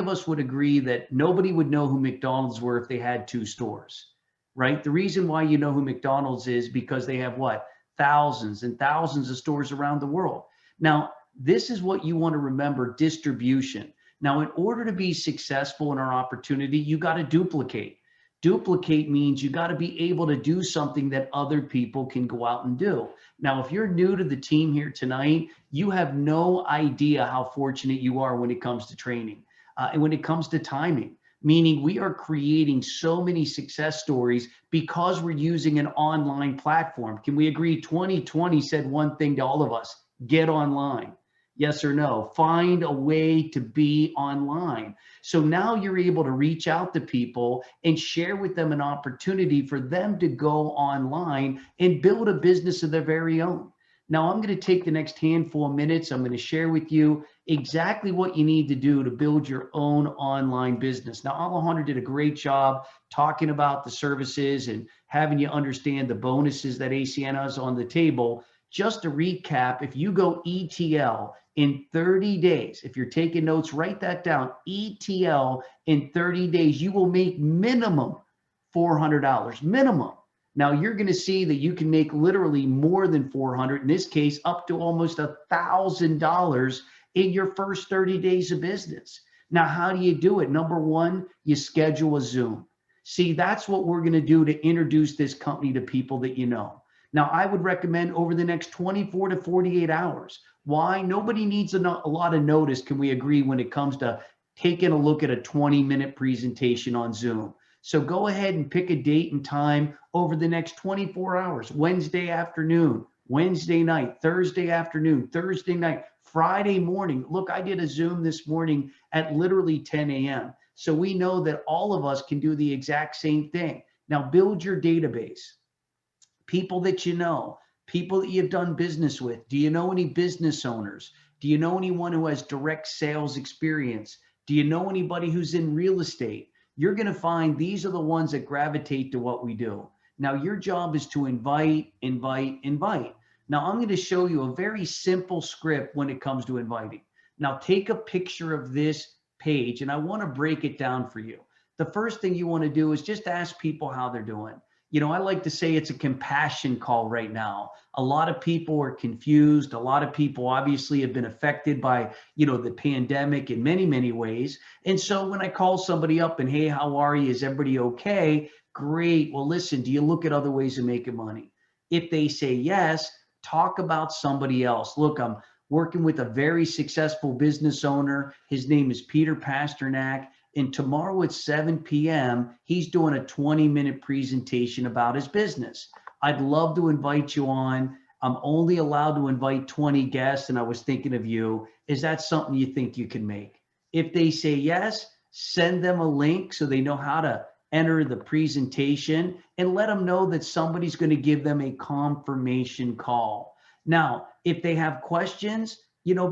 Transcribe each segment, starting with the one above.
of us would agree that nobody would know who McDonald's were if they had two stores, right? The reason why you know who McDonald's is because they have what? Thousands and thousands of stores around the world. Now, this is what you want to remember, distribution. Now, in order to be successful in our opportunity, you got to duplicate. Duplicate means you got to be able to do something that other people can go out and do. Now, if you're new to the team here tonight, you have no idea how fortunate you are when it comes to training and when it comes to timing, meaning we are creating so many success stories because we're using an online platform. Can we agree 2020 said one thing to all of us: get online? Yes or no? Find a way to be online. So now you're able to reach out to people and share with them an opportunity for them to go online and build a business of their very own. Now, I'm going to take the next handful of minutes. I'm going to share with you exactly what you need to do to build your own online business. Now, Alejandro did a great job talking about the services and having you understand the bonuses that ACN has on the table. Just to recap, if you go ETL in 30 days, if you're taking notes, write that down. ETL in 30 days, you will make minimum $400, minimum. Now you're going to see that you can make literally more than 400, in this case, up to almost $1,000 in your first 30 days of business. Now, how do you do it? Number one, you schedule a Zoom. See, that's what we're going to do to introduce this company to people that you know. Now, I would recommend over the next 24 to 48 hours. Why? Nobody needs a lot of notice, can we agree, when it comes to taking a look at a 20-minute presentation on Zoom. So go ahead and pick a date and time over the next 24 hours, Wednesday afternoon, Wednesday night, Thursday afternoon, Thursday night, Friday morning. Look, I did a Zoom this morning at literally 10 a.m. So we know that all of us can do the exact same thing. Now build your database. People that you know, people that you've done business with. Do you know any business owners? Do you know anyone who has direct sales experience? Do you know anybody who's in real estate? You're going to find these are the ones that gravitate to what we do. Now, your job is to invite, invite, invite. Now, I'm going to show you a very simple script when it comes to inviting. Now, take a picture of this page, and I want to break it down for you. The first thing you want to do is just ask people how they're doing. You know, I like to say it's a compassion call right now. A lot of people are confused. A lot of people obviously have been affected by, the pandemic in many, many ways. And so when I call somebody up and, hey, how are you? Is everybody okay? Great. Well, listen, do you look at other ways of making money? If they say yes, talk about somebody else. Look, I'm working with a very successful business owner. His name is Peter Pasternak. And tomorrow at 7 p.m., he's doing a 20-minute presentation about his business. I'd love to invite you on. I'm only allowed to invite 20 guests, and I was thinking of you. Is that something you think you can make? If they say yes, send them a link so they know how to enter the presentation, and let them know that somebody's going to give them a confirmation call. Now, if they have questions,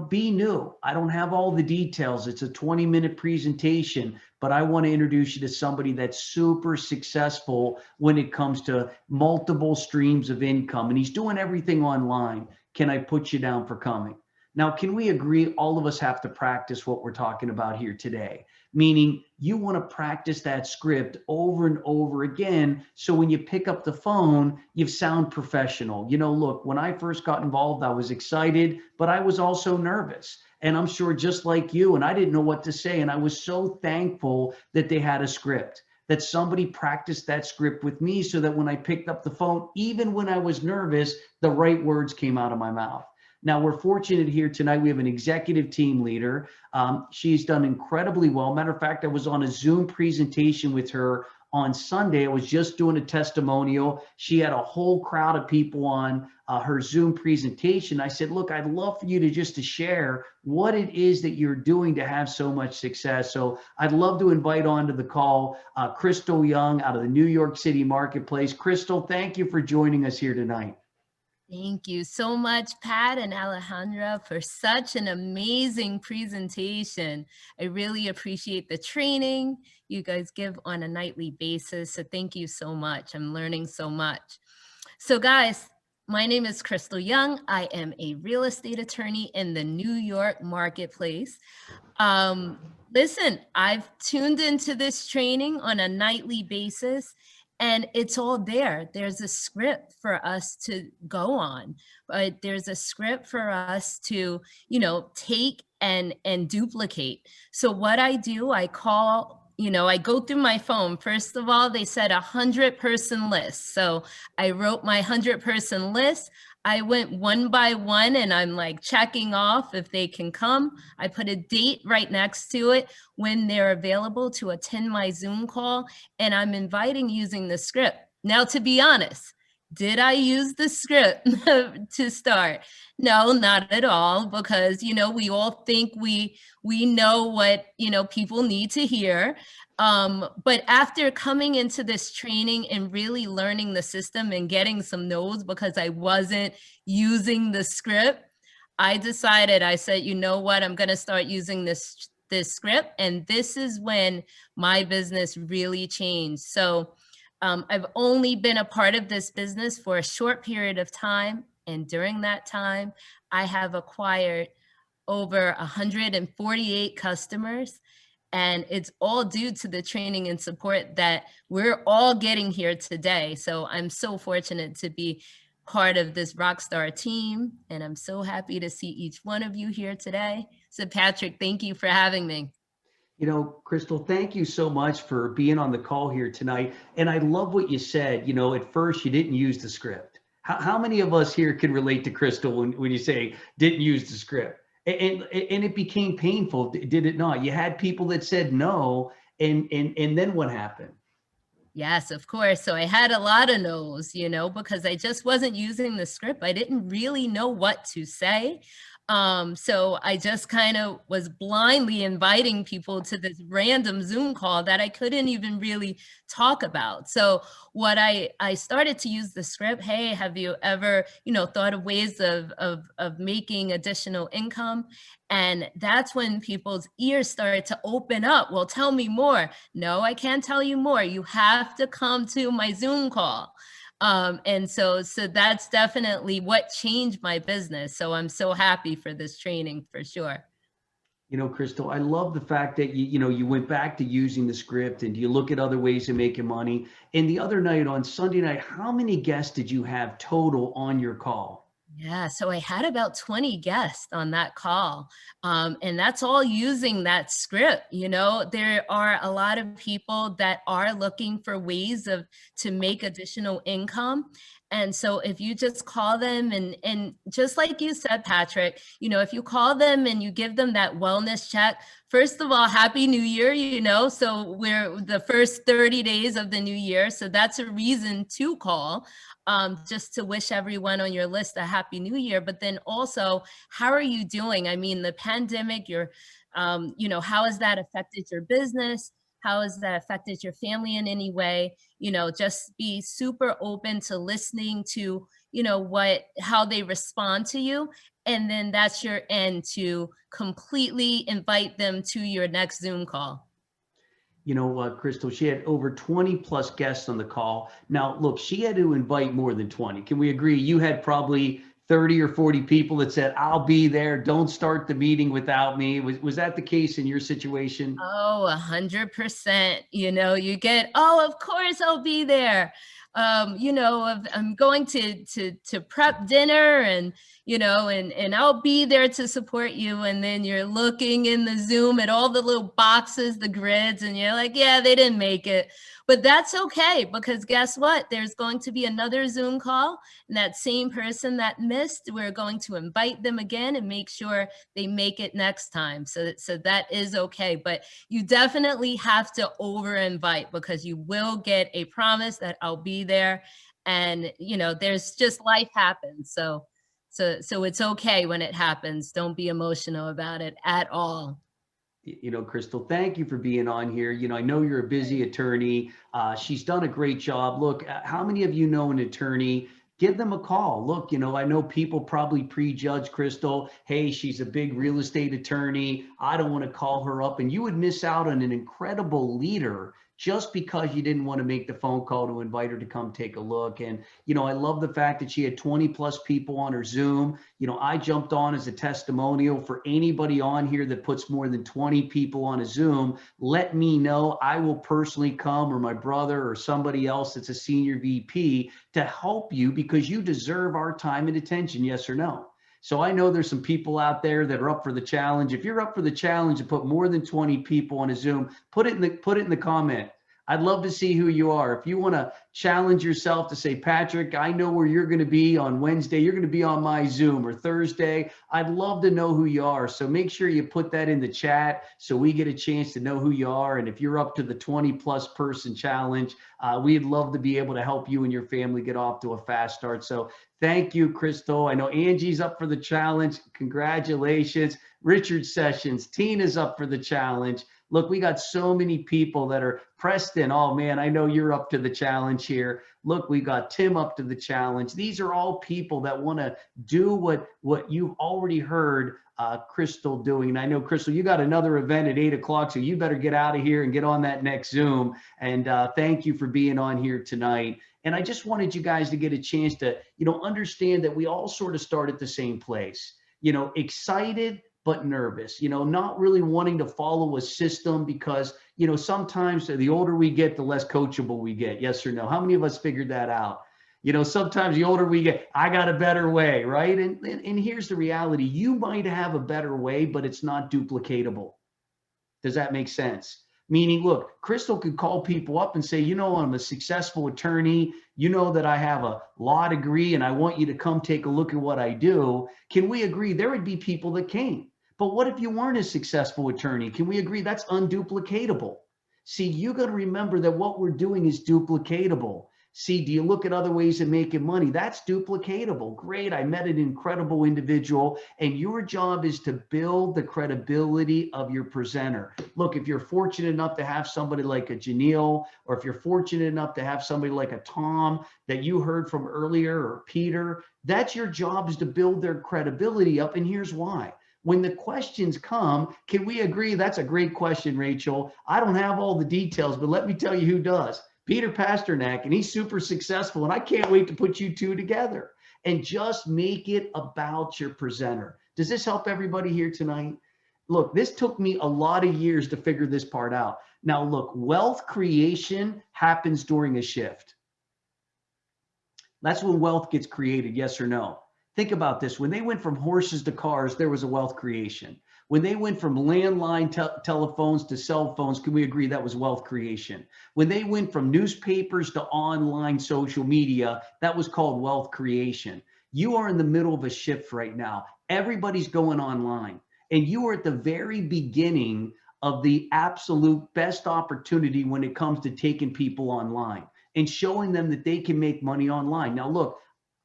be new. I don't have all the details. It's a 20-minute presentation, but I want to introduce you to somebody that's super successful when it comes to multiple streams of income, and he's doing everything online. Can I put you down for coming? Now, can we agree all of us have to practice what we're talking about here today? Meaning you want to practice that script over and over again. So when you pick up the phone, you sound professional. Look, when I first got involved, I was excited, but I was also nervous. And I'm sure just like you, and I didn't know what to say. And I was so thankful that they had a script, that somebody practiced that script with me so that when I picked up the phone, even when I was nervous, the right words came out of my mouth. Now, we're fortunate here tonight. We have an executive team leader. She's done incredibly well. Matter of fact, I was on a Zoom presentation with her on Sunday. I was just doing a testimonial. She had a whole crowd of people on her Zoom presentation. I said, look, I'd love for you to share what it is that you're doing to have so much success. So I'd love to invite onto the call Crystal Young out of the New York City marketplace. Crystal, thank you for joining us here tonight. Thank you so much, Pat and Alejandra, for such an amazing presentation. I really appreciate the training you guys give on a nightly basis. So thank you so much. I'm learning so much. So guys, My name is Crystal Young. I am a real estate attorney in the New York marketplace. Um, Listen, I've tuned into this training on a nightly basis, and it's all there. There's a script for us to go on, but there's a script for us to, take and duplicate. So what I do, I call, I go through my phone. First of all, they said 100-person list. So I wrote my 100-person list. I went one by one and I'm like checking off if they can come. I put a date right next to it when they're available to attend my Zoom call, and I'm inviting using the script. Now, to be honest, did I use the script to start? No, not at all, because we all think we know what people need to hear. But after coming into this training and really learning the system and getting some no's because I wasn't using the script, I decided, I said, you know what, I'm going to start using this script. And this is when my business really changed. So I've only been a part of this business for a short period of time. And during that time, I have acquired over 148 customers. And it's all due to the training and support that we're all getting here today. So I'm so fortunate to be part of this Rockstar team. And I'm so happy to see each one of you here today. So Patrick, thank you for having me. Crystal, thank you so much for being on the call here tonight. And I love what you said. At first you didn't use the script. How many of us here can relate to Crystal when you say didn't use the script? And it became painful, did it not? You had people that said no, and then what happened? Yes, of course. So I had a lot of no's, because I just wasn't using the script. I didn't really know what to say. So I just kind of was blindly inviting people to this random Zoom call that I couldn't even really talk about. So what I started to use the script, hey, have you ever, thought of ways of making additional income? And that's when people's ears started to open up. Well, tell me more. No, I can't tell you more. You have to come to my Zoom call. And so that's definitely what changed my business. So I'm so happy for this training for sure. Crystal, I love the fact that you went back to using the script and you look at other ways of making money. And the other night on Sunday night, how many guests did you have total on your call? Yeah, so I had about 20 guests on that call. And that's all using that script. There are a lot of people that are looking for ways to make additional income. And so if you just call them and just like you said, Patrick, if you call them and you give them that wellness check, first of all, Happy New Year, so we're the first 30 days of the new year. So that's a reason to call. Just to wish everyone on your list a Happy New Year. But then also, how are you doing? I mean, the pandemic, how has that affected your business? How has that affected your family in any way? Just be super open to listening to, how they respond to you. And then that's your end to completely invite them to your next Zoom call. Crystal, she had over 20 plus guests on the call. Now, look, she had to invite more than 20. Can we agree? You had probably 30 or 40 people that said, I'll be there. Don't start the meeting without me. Was that the case in your situation? Oh, 100%. You get, oh, of course I'll be there. I'm going to prep dinner and I'll be there to support you. And then you're looking in the Zoom at all the little boxes, the grids, and you're like, yeah, they didn't make it. But that's okay, because guess what? There's going to be another Zoom call, and that same person that missed, we're going to invite them again and make sure they make it next time. So that is okay. But you definitely have to over invite, because you will get a promise that I'll be there. And there's just, life happens. So it's okay when it happens. Don't be emotional about it at all. Crystal, thank you for being on here. I know you're a busy attorney. She's done a great job. Look, how many of you know an attorney? Give them a call. Look, I know people probably prejudge Crystal. Hey, she's a big real estate attorney. I don't want to call her up. And you would miss out on an incredible leader just because you didn't want to make the phone call to invite her to come take a look. And, you know, I love the fact that she had 20 plus people on her Zoom. You know, I jumped on as a testimonial for anybody on here that puts more than 20 people on a Zoom. Let me know. I will personally come, or my brother or somebody else that's a senior VP, to help you, because you deserve our time and attention. Yes or no? So I know there's some people out there that are up for the challenge. If you're up for the challenge to put more than 20 people on a Zoom, put it in the comment. I'd love to see who you are. If you want to challenge yourself to say, Patrick, I know where you're going to be on Wednesday. You're going to be on my Zoom, or Thursday. I'd love to know who you are. So make sure you put that in the chat so we get a chance to know who you are. And if you're up to the 20 plus person challenge, we'd love to be able to help you and your family get off to a fast start. So thank you, Crystal. I know Angie's up for the challenge. Congratulations. Richard Sessions, Tina's up for the challenge. Look, we got so many people that are Preston. Oh man, I know you're up to the challenge here. Look, we got Tim up to the challenge. These are all people that want to do what you've already heard Crystal doing. And I know, Crystal, you got another event at 8 o'clock, so you better get out of here and get on that next Zoom. And thank you for being on here tonight. And I just wanted you guys to get a chance to, you know, understand that we all sort of start at the same place, you know, excited but nervous, you know, not really wanting to follow a system, because, you know, sometimes the older we get, the less coachable we get. Yes or no? How many of us figured that out? You know, sometimes the older we get, I got a better way, right? And here's the reality. You might have a better way, but it's not duplicatable. Does that make sense? Meaning, look, Crystal could call people up and say, you know, I'm a successful attorney. You know that I have a law degree and I want you to come take a look at what I do. Can we agree? There would be people that came. But what if you weren't a successful attorney? Can we agree that's unduplicatable? See, you got to remember that what we're doing is duplicatable. See, do you look at other ways of making money? That's duplicatable. Great. I met an incredible individual, and your job is to build the credibility of your presenter. Look, if you're fortunate enough to have somebody like a Janelle, or if you're fortunate enough to have somebody like a Tom that you heard from earlier, or Peter, that's your job, is to build their credibility up. And here's why. When the questions come, can we agree? That's a great question, Rachel. I don't have all the details, but let me tell you who does. Peter Pasternak, and he's super successful, and I can't wait to put you two together and just make it about your presenter. Does this help everybody here tonight? Look, this took me a lot of years to figure this part out. Now, look, wealth creation happens during a shift. That's when wealth gets created, yes or no? Think about this. When they went from horses to cars, there was a wealth creation. When they went from landline telephones to cell phones, can we agree that was wealth creation? When they went from newspapers to online social media, that was called wealth creation. You are in the middle of a shift right now. Everybody's going online, and you are at the very beginning of the absolute best opportunity when it comes to taking people online and showing them that they can make money online. Now, look,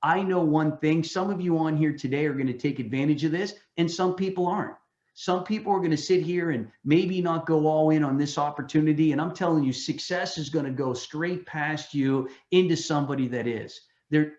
I know one thing. Some of you on here today are going to take advantage of this, and some people aren't. Some people are going to sit here and maybe not go all in on this opportunity. And I'm telling you, success is going to go straight past you into somebody that is.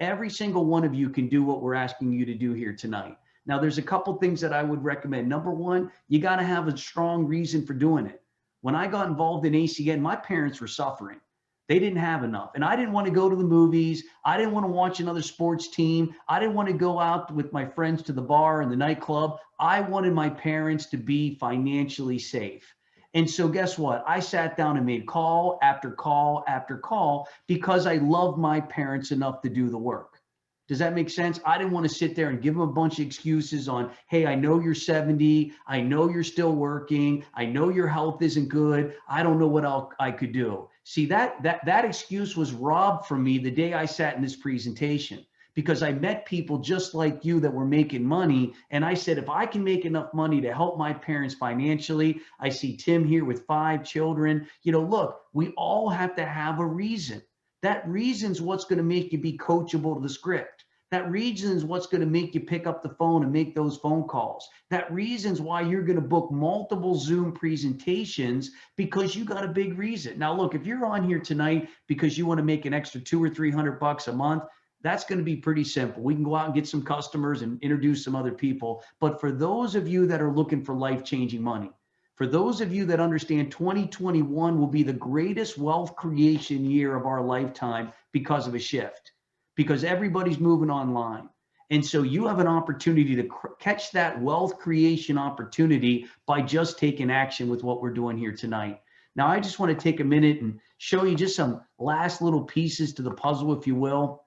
Every single one of you can do what we're asking you to do here tonight. Now, there's a couple things that I would recommend. Number one, you got to have a strong reason for doing it. When I got involved in ACN, my parents were suffering. They didn't have enough. And I didn't want to go to the movies. I didn't want to watch another sports team. I didn't want to go out with my friends to the bar and the nightclub. I wanted my parents to be financially safe. And so guess what? I sat down and made call after call after call because I loved my parents enough to do the work. Does that make sense? I didn't want to sit there and give them a bunch of excuses on, hey, I know you're 70. I know you're still working. I know your health isn't good. I don't know what else I could do. See, that excuse was robbed from me the day I sat in this presentation, because I met people just like you that were making money. And I said, if I can make enough money to help my parents financially, I see Tim here with 5 children. You know, look, we all have to have a reason. That reason's what's going to make you be coachable to the script. That reason is what's going to make you pick up the phone and make those phone calls. That reason's why you're going to book multiple Zoom presentations, because you got a big reason. Now, look, if you're on here tonight because you want to make an extra $200 or $300 a month, that's going to be pretty simple. We can go out and get some customers and introduce some other people. But for those of you that are looking for life-changing money, For those of you that understand, 2021 will be the greatest wealth creation year of our lifetime because of a shift, because everybody's moving online. And so you have an opportunity to catch that wealth creation opportunity by just taking action with what we're doing here tonight. Now, I just want to take a minute and show you just some last little pieces to the puzzle, if you will.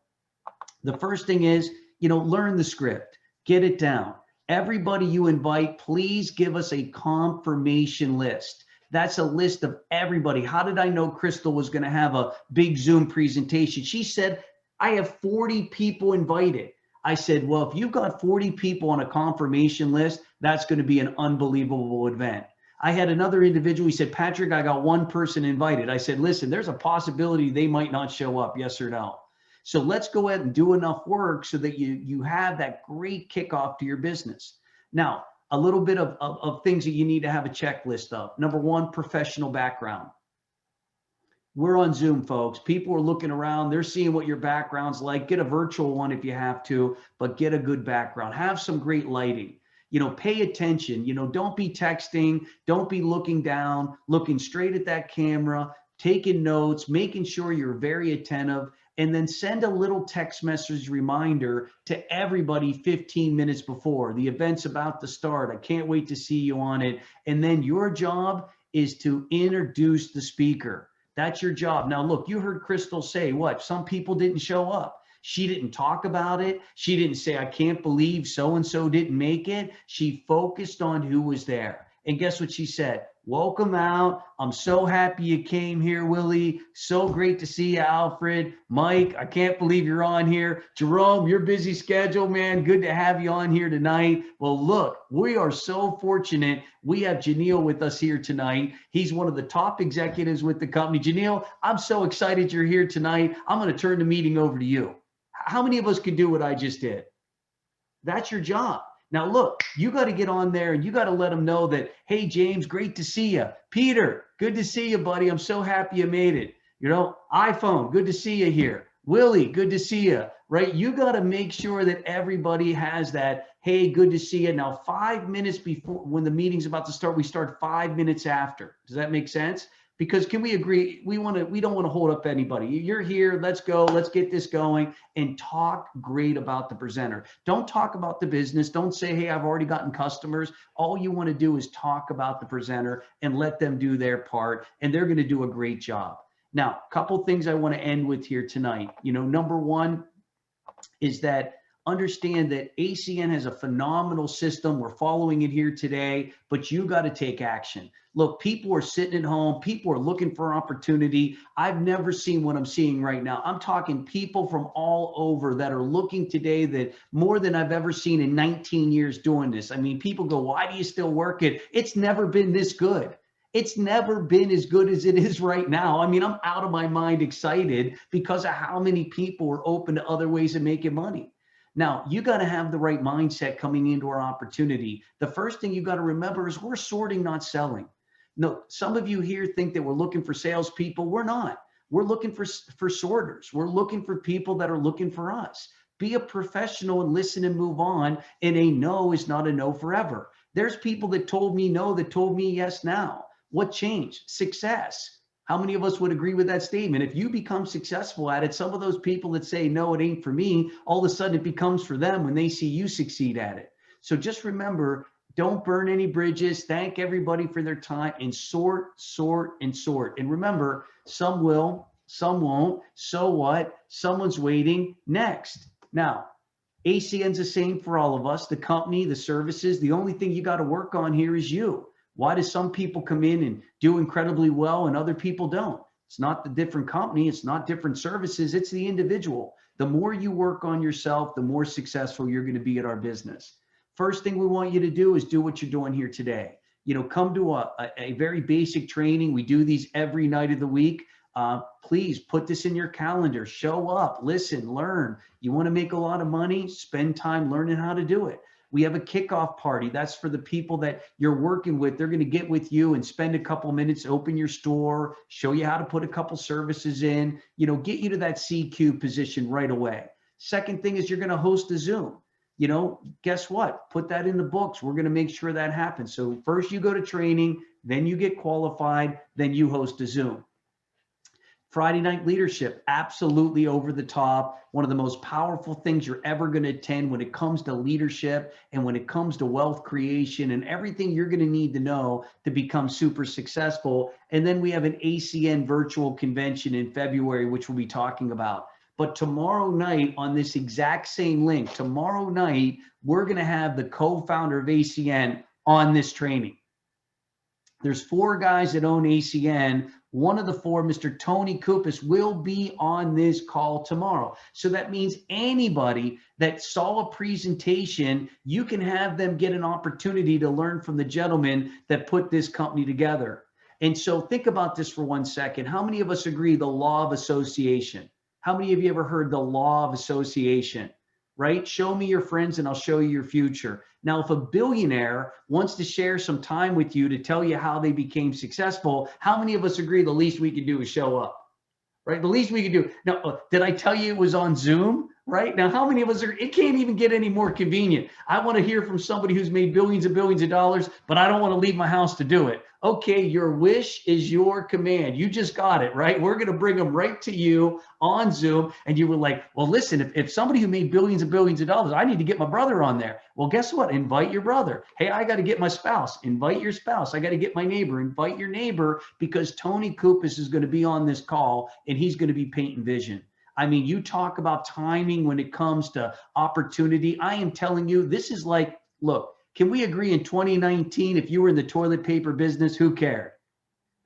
The first thing is, learn the script, get it down. Everybody you invite, please give us a confirmation list. That's a list of everybody. How did I know Crystal was going to have a big Zoom presentation? She said, I have 40 people invited. I said, well, if you've got 40 people on a confirmation list, that's going to be an unbelievable event. I had another individual, he said, Patrick, I got one person invited. I said, listen, there's a possibility they might not show up, yes or no. So let's go ahead and do enough work so that you have that great kickoff to your business. Now, a little bit of things that you need to have a checklist of. Number one, professional background. We're on Zoom, folks. People are looking around. They're seeing what your background's like. Get a virtual one if you have to, but get a good background. Have some great lighting. Pay attention. Don't be texting. Don't be looking down, looking straight at that camera, taking notes, making sure you're very attentive, and then send a little text message reminder to everybody 15 minutes before. The event's about to start. I can't wait to see you on it. And then your job is to introduce the speaker. That's your job. Now, look, you heard Crystal say what? Some people didn't show up. She didn't talk about it. She didn't say, I can't believe so-and-so didn't make it. She focused on who was there. And guess what she said? Welcome out. I'm so happy you came here, Willie. So great to see you, Alfred. Mike, I can't believe you're on here. Jerome, your busy schedule, man. Good to have you on here tonight. Well, look, we are so fortunate. We have Janelle with us here tonight. He's one of the top executives with the company. Janelle, I'm so excited you're here tonight. I'm going to turn the meeting over to you. How many of us could do what I just did? That's your job. Now, look, you got to get on there and you got to let them know that, hey, James, great to see you. Peter, good to see you, buddy. I'm so happy you made it. iPhone, good to see you here. Willie, good to see you, right? You got to make sure that everybody has that, hey, good to see you. Now, 5 minutes before, when the meeting's about to start, we start 5 minutes after. Does that make sense? Because can we agree, we don't want to hold up anybody. You're here, let's go, let's get this going, and talk great about the presenter. Don't talk about the business. Don't say, hey, I've already gotten customers. All you want to do is talk about the presenter and let them do their part, and they're going to do a great job. Now, a couple things I want to end with here tonight. Number one is that understand that ACN has a phenomenal system. We're following it here today, but you got to take action. Look, people are sitting at home. People are looking for opportunity. I've never seen what I'm seeing right now. I'm talking people from all over that are looking today that more than I've ever seen in 19 years doing this. I mean, people go, why do you still work it? It's never been this good. It's never been as good as it is right now. I mean, I'm out of my mind excited because of how many people are open to other ways of making money. Now, you got to have the right mindset coming into our opportunity. The first thing you got to remember is we're sorting, not selling. No, some of you here think that we're looking for salespeople. We're not. We're looking for sorters. We're looking for people that are looking for us. Be a professional and listen and move on. And a no is not a no forever. There's people that told me no that told me yes now. What changed? Success. How many of us would agree with that statement? If you become successful at it, some of those people that say, no, it ain't for me, all of a sudden it becomes for them when they see you succeed at it. So just remember, don't burn any bridges. Thank everybody for their time and sort, sort, and sort. And remember, some will, some won't. So what? Someone's waiting. Next. Now, ACN's the same for all of us, the company, the services. The only thing you got to work on here is you. Why do some people come in and do incredibly well and other people don't? It's not the different company. It's not different services. It's the individual. The more you work on yourself, the more successful you're going to be at our business. First thing we want you to do is do what you're doing here today. Come to a very basic training. We do these every night of the week. Please put this in your calendar. Show up, listen, learn. You want to make a lot of money? Spend time learning how to do it. We have a kickoff party. That's for the people that you're working with. They're going to get with you and spend a couple minutes, open your store, show you how to put a couple services in, get you to that CQ position right away. Second thing is you're going to host a Zoom. Guess what? Put that in the books. We're going to make sure that happens. So first you go to training, then you get qualified, then you host a Zoom. Friday night leadership, absolutely over the top. One of the most powerful things you're ever going to attend when it comes to leadership and when it comes to wealth creation and everything you're going to need to know to become super successful. And then we have an ACN virtual convention in February, which we'll be talking about. But tomorrow night on this exact same link, tomorrow night, we're going to have the co-founder of ACN on this training. There's 4 guys that own ACN. One of the 4, Mr. Tony Kupas, will be on this call tomorrow. So that means anybody that saw a presentation, you can have them get an opportunity to learn from the gentleman that put this company together. And so think about this for 1 second. How many of us agree the law of association? How many of you ever heard the law of association? Right? Show me your friends and I'll show you your future. Now, if a billionaire wants to share some time with you to tell you how they became successful, how many of us agree the least we can do is show up? Right? The least we can do. Now, did I tell you it was on Zoom? Right? Now, how many of us are, it can't even get any more convenient. I want to hear from somebody who's made billions and billions of dollars, but I don't want to leave my house to do it. Okay, your wish is your command. You just got it, right? We're going to bring them right to you on Zoom. And you were like, well, listen, if somebody who made billions and billions of dollars, I need to get my brother on there. Well, guess what? Invite your brother. Hey, I got to get my spouse. Invite your spouse. I got to get my neighbor. Invite your neighbor, because Tony Kupas is going to be on this call and he's going to be painting vision. I mean, you talk about timing when it comes to opportunity. I am telling you, this is like, look, can we agree in 2019, if you were in the toilet paper business, who cared?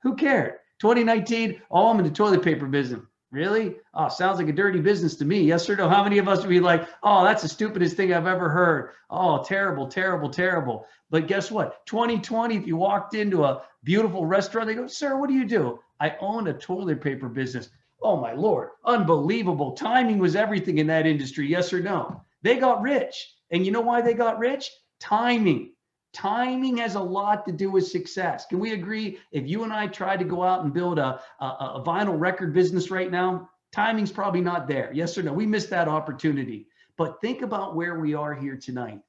Who cared? 2019, oh, I'm in the toilet paper business. Really? Oh, sounds like a dirty business to me. Yes or no? How many of us would be like, oh, that's the stupidest thing I've ever heard. Oh, terrible, terrible, terrible. But guess what? 2020, if you walked into a beautiful restaurant, they go, sir, what do you do? I own a toilet paper business. Oh, my Lord. Unbelievable. Timing was everything in that industry. Yes or no? They got rich. And you know why they got rich? Timing. Timing has a lot to do with success. Can we agree? If you and I tried to go out and build a vinyl record business right now, timing's probably not there. Yes or no? We missed that opportunity. But think about where we are here tonight.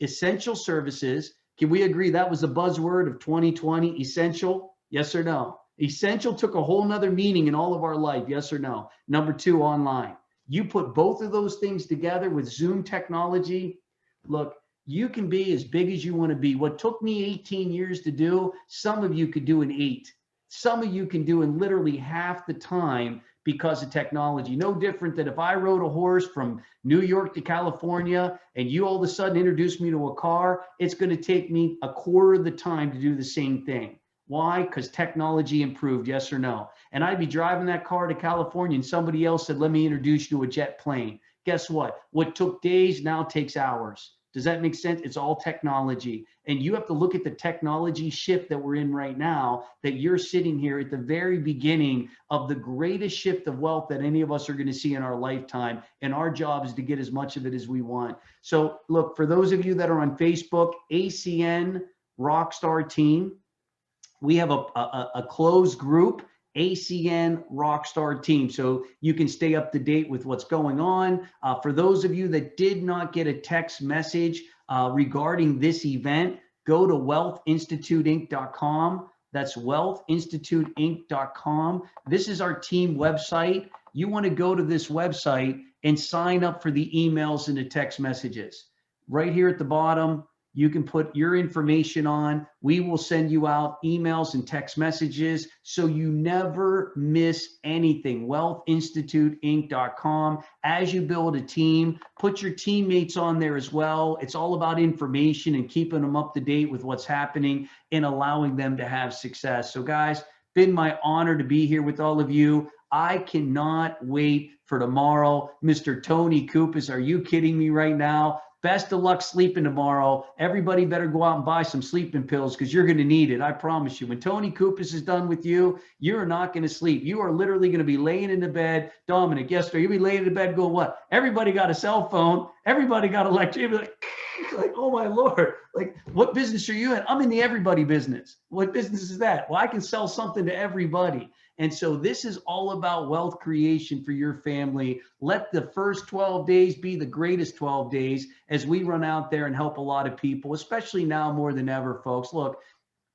Essential services. Can we agree that was the buzzword of 2020? Essential? Yes or no? Essential took a whole nother meaning in all of our life. Yes or no? Number 2, online. You put both of those things together with Zoom technology. Look, you can be as big as you want to be. What took me 18 years to do, some of you could do in 8. Some of you can do in literally half the time because of technology. No different than if I rode a horse from New York to California and you all of a sudden introduced me to a car, it's going to take me a quarter of the time to do the same thing. Why? Because technology improved, yes or no? And I'd be driving that car to California and somebody else said, let me introduce you to a jet plane. Guess what? What took days now takes hours. Does that make sense? It's all technology. And you have to look at the technology shift that we're in right now, that you're sitting here at the very beginning of the greatest shift of wealth that any of us are going to see in our lifetime. And our job is to get as much of it as we want. So look, for those of you that are on Facebook, ACN Rockstar Team, we have a closed group, ACN Rockstar Team. So you can stay up to date with what's going on. For those of you that did not get a text message regarding this event, go to wealthinstituteinc.com. That's wealthinstituteinc.com. This is our team website. You want to go to this website and sign up for the emails and the text messages. Right here at the bottom, you can put your information on. We will send you out emails and text messages so you never miss anything. wealthinstituteinc.com. As you build a team, put your teammates on there as well. It's all about information and keeping them up to date with what's happening and allowing them to have success. So guys, been my honor to be here with all of you. I cannot wait for tomorrow. Mr. Tony Kupas, are you kidding me right now? Best of luck sleeping tomorrow. Everybody better go out and buy some sleeping pills because you're going to need it. I promise you. When Tony Kupas is done with you, you're not going to sleep. You are literally going to be laying in the bed. Dominic, yes, sir. You'll be laying in the bed going, what? Everybody got a cell phone. Everybody got electric. You'll be like, oh my Lord. Like, what business are you in? I'm in the everybody business. What business is that? Well, I can sell something to everybody. And so this is all about wealth creation for your family. Let the first 12 days be the greatest 12 days as we run out there and help a lot of people, especially now more than ever, folks. Look,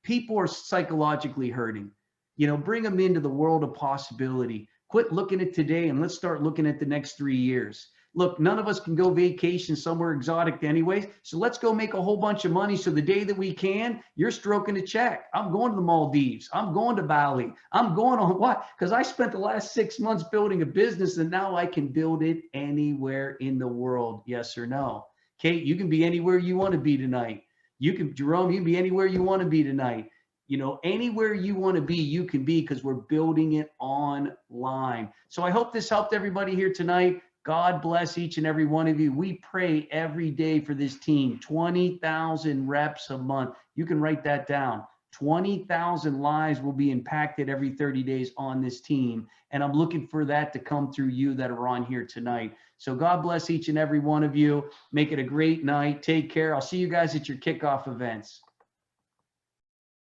People are psychologically hurting. You know, bring them into the world of possibility. Quit looking at today and let's start looking at the next 3 years. Look, none of us can go vacation somewhere exotic anyways. So let's go make a whole bunch of money. So the day that we can, you're stroking a check. I'm going to the Maldives. I'm going to Bali. I'm going on what? Because I spent the last 6 months building a business and now I can build it anywhere in the world. Yes or no? Kate, you can be anywhere you want to be tonight. You can, Jerome, you can be anywhere you want to be tonight. You know, anywhere you want to be, you can be, because we're building it online. So I hope this helped everybody here tonight. God bless each and every one of you. We pray every day for this team. 20,000 reps a month. You can write that down. 20,000 lives will be impacted every 30 days on this team. And I'm looking for that to come through you that are on here tonight. So God bless each and every one of you. Make it a great night. Take care. I'll see you guys at your kickoff events.